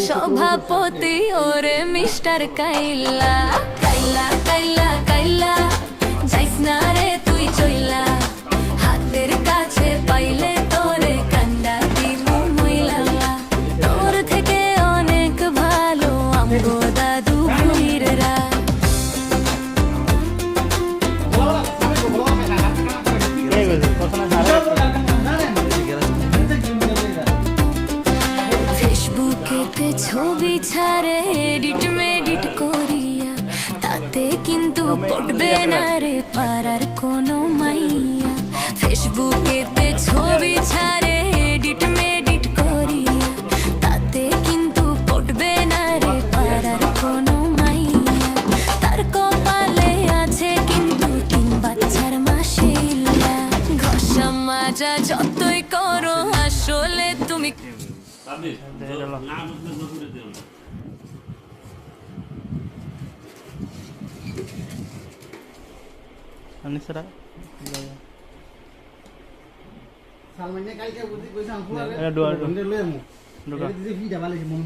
সভাপতি ওরে মিস্টার কাইলা কাইলা কাইলা কাইলা যাইস না রে তুই চইলা হাতের কাছে পাইলে তোরে কান্ডা দিমু মইলা তোর থেকে অনেক ভালো আমগো দাদু ভুইররা ফেসবুকেতে ছবি ছাড়ে এডিট মেডিট করিয়া তাতে কিন্তু পড়বে না রে পাড়ার কোনো মাইয়া ফেসবুকেতে ছবি ছাড়ে এডিট মেডিট করিয়া তাতে কিন্তু পড়বে না রে পাড়ার কোনো মাইয়া তার কপালে আছে কিন্তু 3 বাচ্চার মাশিল্লা ঘষা মাজা যতই করো আসলে তুমি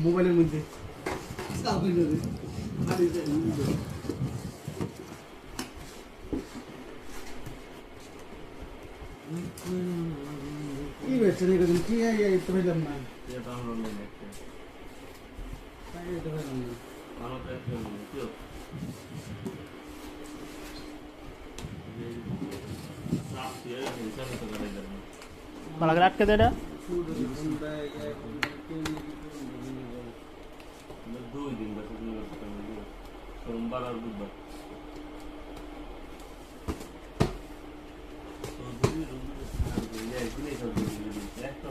মোবাইলের মধ্যে কি বেচছে কি তো হইলাম না এটা আমরা নেই এটা হইলাম না আমার তো একটা কি সাফ দিয়ে হিসাব তো করে দেব মালা আটকে দে এটা দুই দিন বাকি সোমবার আর বুধবার একটা